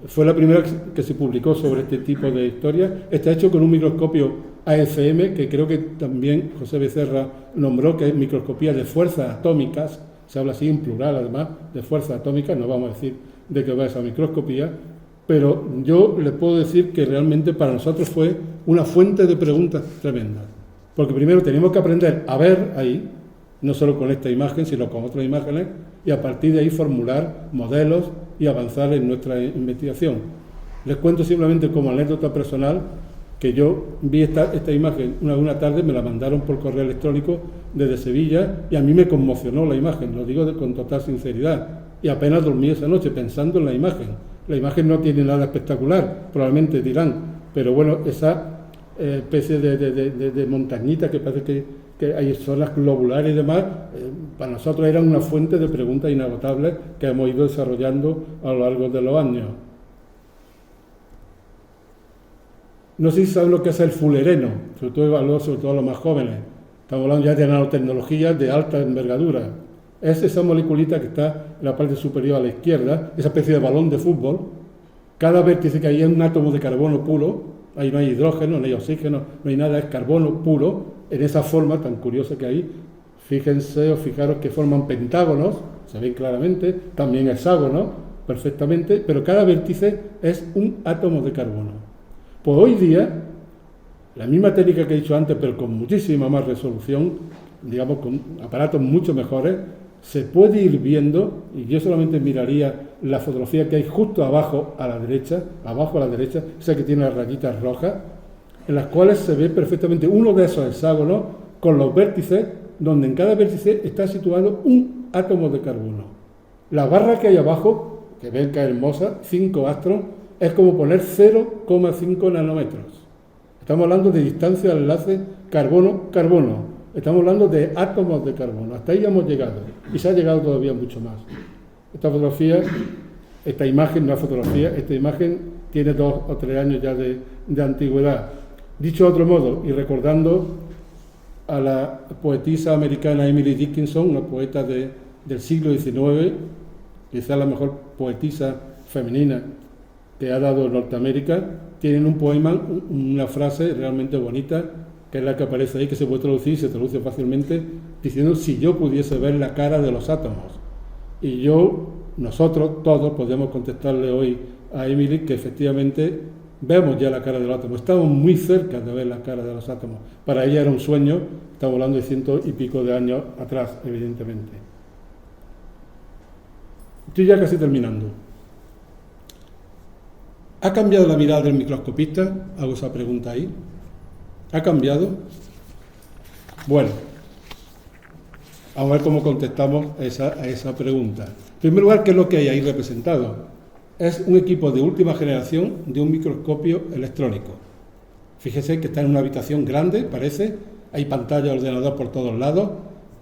Fue la primera que se publicó sobre este tipo de historias. Está hecho con un microscopio AFM, que creo que también José Becerra nombró, que es microscopía de fuerzas atómicas. Se habla así en plural, además, de fuerzas atómicas. No vamos a decir de qué va esa microscopía, pero yo le puedo decir que realmente para nosotros fue una fuente de preguntas tremenda. Porque primero teníamos que aprender a ver ahí, no solo con esta imagen, sino con otras imágenes, y a partir de ahí formular modelos y avanzar en nuestra investigación. Les cuento simplemente como anécdota personal que yo vi esta imagen una tarde, me la mandaron por correo electrónico desde Sevilla y a mí me conmocionó la imagen, lo digo con total sinceridad, y apenas dormí esa noche pensando en la imagen. La imagen no tiene nada espectacular, probablemente dirán, pero bueno, esa especie de montañita que parece que hay zonas globulares y demás, para nosotros eran una fuente de preguntas inagotables que hemos ido desarrollando a lo largo de los años. No sé si saben lo que es el fulereno, sobre todo los más jóvenes. Estamos hablando ya de nanotecnología de alta envergadura. Es esa moleculita que está en la parte superior a la izquierda, esa especie de balón de fútbol. Cada vértice que hay es un átomo de carbono puro, ahí no hay hidrógeno, no hay oxígeno, no hay nada, es carbono puro, en esa forma tan curiosa que hay. Fíjense o fijaros que forman pentágonos, se ven claramente, también hexágonos, perfectamente, pero cada vértice es un átomo de carbono. Pues hoy día, la misma técnica que he dicho antes, pero con muchísima más resolución, digamos con aparatos mucho mejores, se puede ir viendo, y yo solamente miraría la fotografía que hay justo abajo a la derecha, esa que tiene las rayitas rojas, en las cuales se ve perfectamente uno de esos hexágonos con los vértices, donde en cada vértice está situado un átomo de carbono. La barra que hay abajo, que ven que es hermosa, 5 astros, es como poner 0,5 nanómetros. Estamos hablando de distancia al enlace carbono-carbono. Estamos hablando de átomos de carbono. Hasta ahí ya hemos llegado. Y se ha llegado todavía mucho más. Esta imagen tiene 2 o 3 años ya de antigüedad. Dicho de otro modo, y recordando a la poetisa americana Emily Dickinson, una poeta del siglo XIX, quizá la mejor poetisa femenina que ha dado Norteamérica, tienen un poema, una frase realmente bonita, que es la que aparece ahí, que se puede traducir, se traduce fácilmente, diciendo: si yo pudiese ver la cara de los átomos. Y nosotros todos podemos contestarle hoy a Emily que efectivamente vemos ya la cara del átomo, estamos muy cerca de ver la cara de los átomos. Para ella era un sueño, estamos hablando de 100 y pico de años atrás, evidentemente. Estoy ya casi terminando. ¿Ha cambiado la mirada del microscopista? Hago esa pregunta ahí. ¿Ha cambiado? Bueno, vamos a ver cómo contestamos a esa pregunta. En primer lugar, ¿qué es lo que hay ahí representado? Es un equipo de última generación de un microscopio electrónico. Fíjese que está en una habitación grande, parece, hay pantalla de ordenador por todos lados,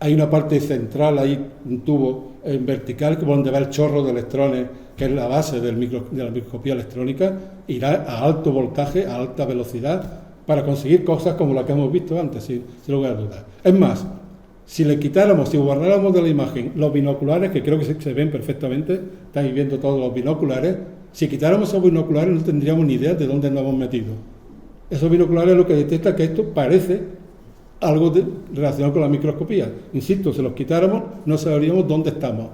hay una parte central, hay un tubo en vertical donde va el chorro de electrones, que es la base de la microscopía electrónica, irá a alto voltaje, a alta velocidad, para conseguir cosas como las que hemos visto antes, sin lugar a dudas. Es más, si borráramos de la imagen los binoculares, que creo que se ven perfectamente, estáis viendo todos los binoculares, si quitáramos esos binoculares no tendríamos ni idea de dónde nos hemos metido. Esos binoculares lo que detecta que esto parece algo relacionado con la microscopía. Insisto, si los quitáramos no sabríamos dónde estamos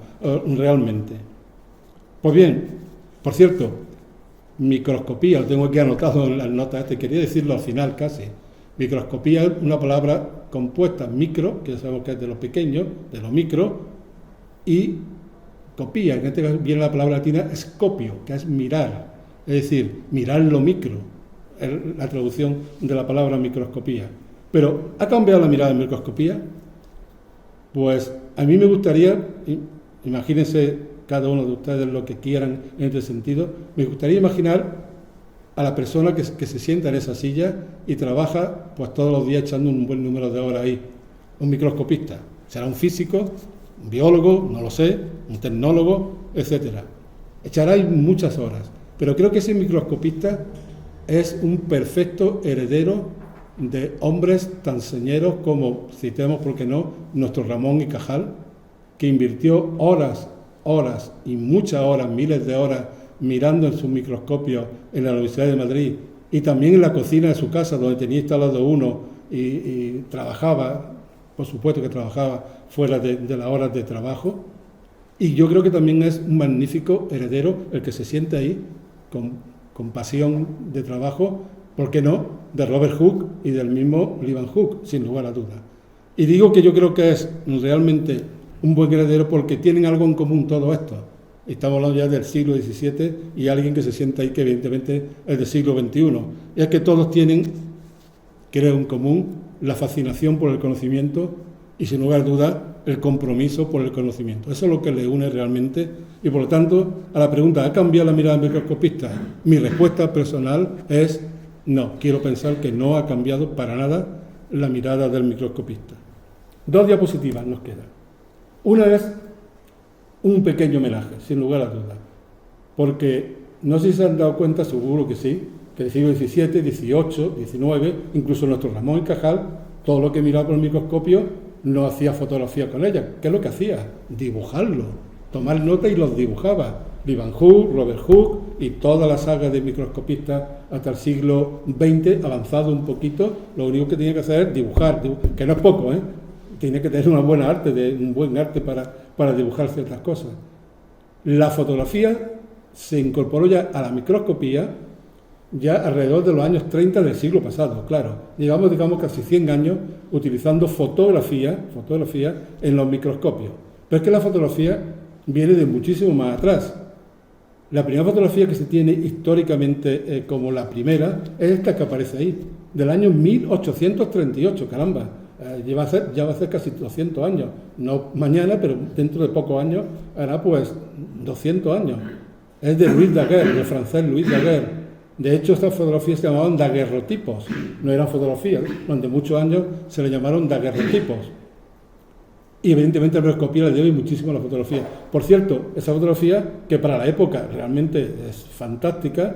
realmente. Pues bien, por cierto, microscopía, lo tengo aquí anotado en las notas, quería decirlo al final casi. Microscopía es una palabra compuesta, micro, que ya sabemos que es de lo pequeño, de lo micro, y copía, en este caso viene la palabra latina scopio, que es mirar, es decir, mirar lo micro. la traducción de la palabra microscopía. Pero, ¿ha cambiado la mirada de microscopía? Pues a mí me gustaría, imagínense cada uno de ustedes lo que quieran en este sentido, me gustaría imaginar a la persona que se sienta en esa silla y trabaja pues todos los días echando un buen número de horas ahí. Un microscopista, será un físico, un biólogo, no lo sé, un tecnólogo, etcétera. Echará ahí muchas horas, pero creo que ese microscopista es un perfecto heredero de hombres tan señeros como, citemos por qué no, nuestro Ramón y Cajal, que invirtió horas y muchas horas, miles de horas, mirando en sus microscopios en la Universidad de Madrid y también en la cocina de su casa, donde tenía instalado uno y trabajaba, por supuesto que trabajaba fuera de las horas de trabajo. Y yo creo que también es un magnífico heredero el que se siente ahí con pasión de trabajo, ¿por qué no?, de Robert Hooke y del mismo Leeuwenhoek Hooke, sin lugar a dudas. Y digo que yo creo que es realmente un buen heredero porque tienen algo en común todo esto. Estamos hablando ya del siglo XVII y alguien que se sienta ahí que evidentemente es del siglo XXI. Y es que todos tienen, creo, en común la fascinación por el conocimiento y, sin lugar a dudas, el compromiso por el conocimiento. Eso es lo que le une realmente. Y, por lo tanto, a la pregunta, ¿ha cambiado la mirada del microscopista? Mi respuesta personal es no. Quiero pensar que no ha cambiado para nada la mirada del microscopista. 2 diapositivas nos quedan. Una es un pequeño homenaje, sin lugar a dudas, porque no sé si se han dado cuenta, seguro que sí, que el siglo XVII, XVIII, XIX, incluso nuestro Ramón y Cajal, todo lo que miraba por el microscopio no hacía fotografía con ella. ¿Qué es lo que hacía? Dibujarlo, tomar nota y los dibujaba. Leeuwenhoek, Robert Hooke y toda la saga de microscopistas hasta el siglo XX, avanzado un poquito, lo único que tenía que hacer es dibujar, que no es poco, tiene que tener un buen arte para dibujar ciertas cosas. La fotografía se incorporó ya a la microscopía ya alrededor de los años 30 del siglo pasado, claro. Llevamos, digamos, casi 100 años utilizando fotografía en los microscopios. Pero es que la fotografía viene de muchísimo más atrás. La primera fotografía que se tiene históricamente como la primera es esta que aparece ahí, del año 1838, caramba. Ya va a ser casi 200 años, no mañana, pero dentro de pocos años hará pues 200 años. Es de Louis Daguerre, del francés Louis Daguerre. De hecho, estas fotografías se llamaban daguerrotipos, no eran fotografías, durante muchos años se le llamaron daguerrotipos. Y evidentemente la microscopía le debe muchísimo a la fotografía. Por cierto, esa fotografía, que para la época realmente es fantástica,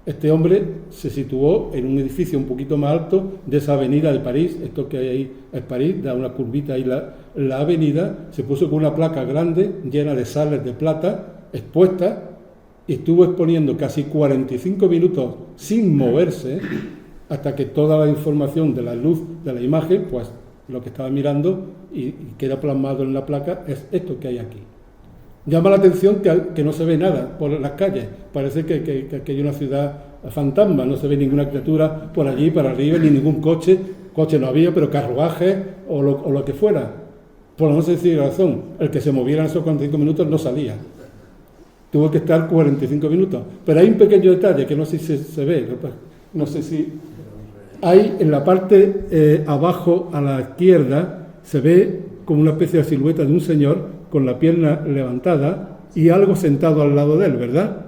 este hombre se situó en un edificio un poquito más alto de esa avenida de París. Esto que hay ahí es París, da una curvita ahí la avenida, se puso con una placa grande llena de sales de plata expuesta y estuvo exponiendo casi 45 minutos sin moverse hasta que toda la información de la luz de la imagen, pues lo que estaba mirando y queda plasmado en la placa es esto que hay aquí. Llama la atención que no se ve nada por las calles, parece que hay una ciudad fantasma, no se ve ninguna criatura por allí, para arriba, ni ningún coche no había, pero carruajes o lo que fuera. Por la no sencilla razón, el que se moviera en esos 45 minutos no salía. Tuvo que estar 45 minutos. Pero hay un pequeño detalle que no sé si se ve, no sé si... Hay en la parte abajo a la izquierda, se ve como una especie de silueta de un señor con la pierna levantada y algo sentado al lado de él, ¿verdad?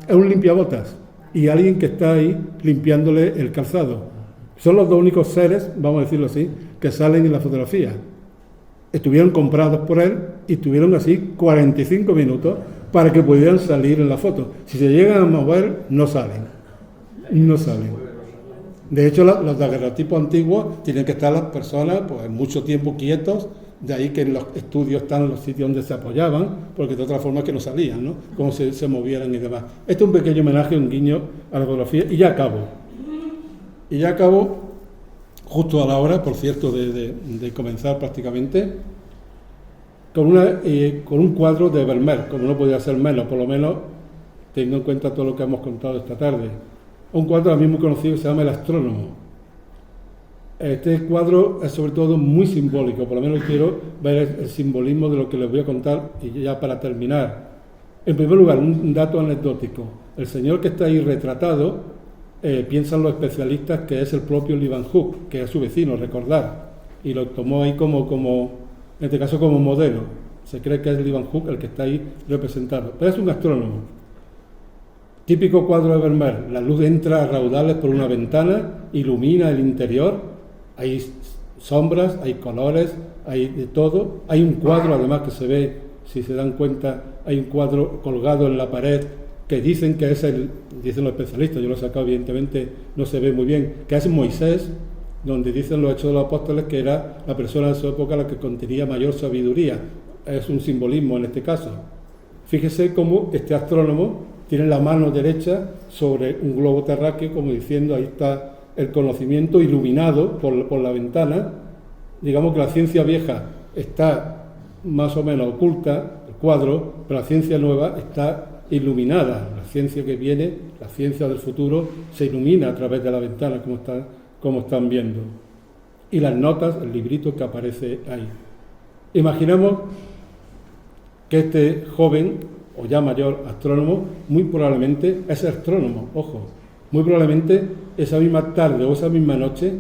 Es un limpiabotas y alguien que está ahí limpiándole el calzado. Son los 2 únicos seres, vamos a decirlo así, que salen en la fotografía. Estuvieron comprados por él y tuvieron así 45 minutos para que pudieran salir en la foto. Si se llegan a mover, no salen. No salen. De hecho, los daguerrotipos antiguos tienen que estar las personas pues mucho tiempo quietos, de ahí que en los estudios están los sitios donde se apoyaban, porque de otra forma que no salían, ¿no? Como se movieran y demás. Este es un pequeño homenaje, un guiño a la fotografía, y ya acabo, justo a la hora, por cierto, de comenzar prácticamente, con un cuadro de Vermeer, como no podía ser menos, por lo menos teniendo en cuenta todo lo que hemos contado esta tarde. Un cuadro también muy conocido que se llama El astrónomo. Este cuadro es sobre todo muy simbólico, por lo menos quiero ver el simbolismo de lo que les voy a contar y ya para terminar. En primer lugar, un dato anecdótico. El señor que está ahí retratado piensan los especialistas que es el propio Leeuwenhoek, que es su vecino, recordar, y lo tomó ahí en este caso como modelo. Se cree que es Leeuwenhoek el que está ahí representado, pero es un astrónomo. Típico cuadro de Vermeer, la luz entra a raudales por una ventana, ilumina el interior, hay sombras, hay colores, hay de todo. Hay un cuadro además que se ve, si se dan cuenta, hay un cuadro colgado en la pared que dicen que es dicen los especialistas, yo lo he sacado evidentemente, no se ve muy bien, que es Moisés, donde dicen los Hechos de los Apóstoles que era la persona de su época la que contenía mayor sabiduría. Es un simbolismo en este caso. Fíjese cómo este astrónomo tiene la mano derecha sobre un globo terráqueo, como diciendo, ahí está el conocimiento iluminado por la ventana. Digamos que la ciencia vieja está más o menos oculta, el cuadro, pero la ciencia nueva está iluminada. La ciencia que viene, la ciencia del futuro, se ilumina a través de la ventana, como están viendo. Y las notas, el librito que aparece ahí. Imaginemos que este joven, o ya mayor astrónomo, muy probablemente es astrónomo, ojo, muy probablemente esa misma tarde o esa misma noche,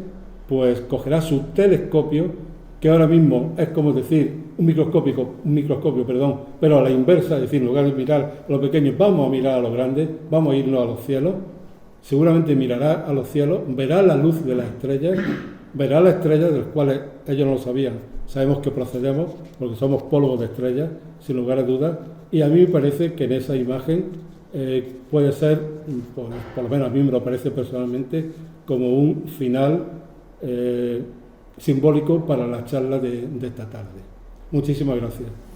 pues cogerá su telescopio, que ahora mismo es como decir un microscopio, pero a la inversa, es decir, en lugar de mirar a los pequeños, vamos a mirar a los grandes, vamos a irnos a los cielos. Seguramente mirará a los cielos, verá la luz de las estrellas, verá las estrellas de las cuales ellos no lo sabían. Sabemos que procedemos porque somos polvo de estrellas, sin lugar a dudas, y a mí me parece que en esa imagen puede ser, por lo menos a mí me lo parece personalmente, como un final simbólico para la charla de esta tarde. Muchísimas gracias.